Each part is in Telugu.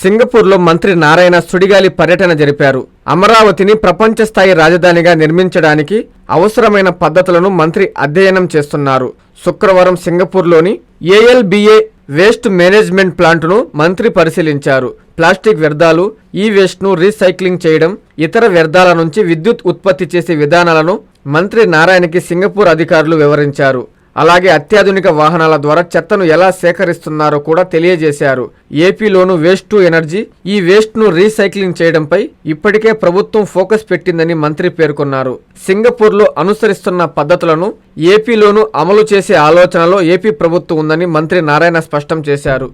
సింగపూర్లో మంత్రి నారాయణ సుడిగాలి పర్యటన జరిపారు. అమరావతిని ప్రపంచ స్థాయి రాజధానిగా నిర్మించడానికి అవసరమైన పద్ధతులను మంత్రి అధ్యయనం చేస్తున్నారు. శుక్రవారం సింగపూర్లోని ALBA వేస్ట్ మేనేజ్మెంట్ ప్లాంటును మంత్రి పరిశీలించారు. ప్లాస్టిక్ వ్యర్థాలు, ఈ వేస్ట్ను రీసైక్లింగ్ చేయడం, ఇతర వ్యర్థాల నుంచి విద్యుత్ ఉత్పత్తి చేసే విధానాలను మంత్రి నారాయణకి సింగపూర్ అధికారులు వివరించారు. అలాగే అత్యాధునిక వాహనాల ద్వారా చెత్తను ఎలా సేకరిస్తున్నారో కూడా తెలియజేశారు. ఏపీలోను వేస్ట్ టు ఎనర్జీ, ఈ వేస్ట్ను రీసైక్లింగ్ చేయడంపై ఇప్పటికే ప్రభుత్వం ఫోకస్ పెట్టిందని మంత్రి పేర్కొన్నారు. సింగపూర్లో అనుసరిస్తున్న పద్ధతులను ఏపీలోనూ అమలు చేసే ఆలోచనలో ఏపీ ప్రభుత్వం ఉందని మంత్రి నారాయణ స్పష్టం చేశారు.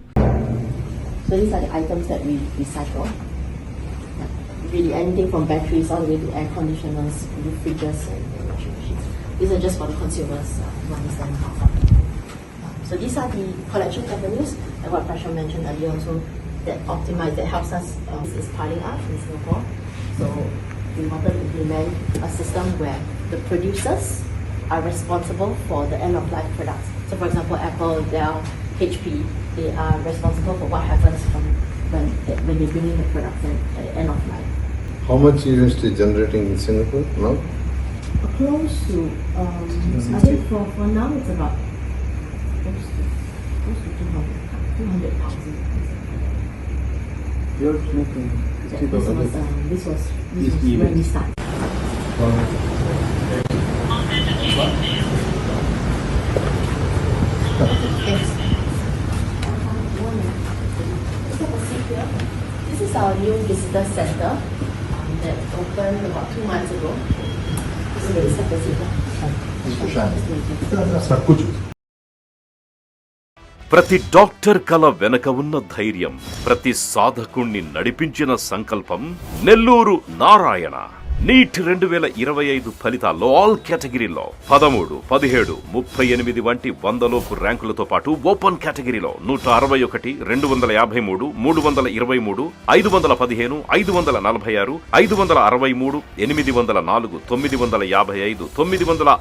These are just for the consumers to understand how far. So these are the collection avenues, and what Prashant mentioned earlier also, that helps us is piling up in Singapore. So we wanted to implement a system where the producers are responsible for the end of life products. So for example, Apple, Dell, HP, they are responsible for what happens when they bring in the products at the end of life. How much waste is generating in Singapore now? Close to, I think for now it's about close to 200,000. You're making 50,000. This was when we started. This is our new visitor center that opened about 2 months ago. ప్రతి డాక్టర్ కల వెనక ఉన్న ధైర్యం, ప్రతి సాధకుణ్ణి నడిపించిన సంకల్పం నెల్లూరు నారాయణ. నీట్ 2025 ఫలితాల్లో ఆల్ కేటగిరీలో 13, 17, 38 వంటి 100లోపు ర్యాంకులతో పాటు ఓపెన్ కేటగిరీలో 161, 253, 323, 515, 546, 563, 804, 955,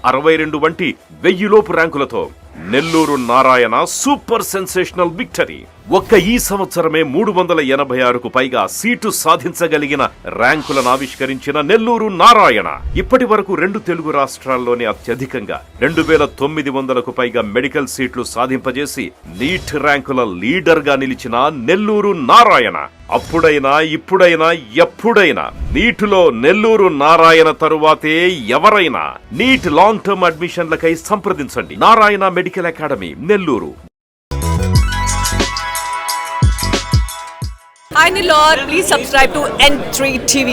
962 వంటి 1000లోపు ర్యాంకులతో Nellore Narayana super sensational victory. ఒక్క ఈ సంవత్సరమే 386కు పైగా సీటు సాధించగలిగిన ర్యాంకులను ఆవిష్కరించిన నెల్లూరు నారాయణ ఇప్పటి వరకు 2 తెలుగు రాష్ట్రాల్లోనే అత్యధికంగా 2900కు పైగా మెడికల్ సీట్లు సాధింపజేసి నీట్ ర్యాంకుల లీడర్ గా నిలిచిన నెల్లూరు నారాయణ అప్పుడైనా ఇప్పుడైనా ఎప్పుడైనా నీటిలో నెల్లూరు నారాయణ తరువాతే ఎవరైనా. నీట్ లాంగ్ టర్మ్ అడ్మిషన్లకై సంప్రదించండి. Narayana medical academy, Nellore. Hi Nilor, please subscribe to N3 TV.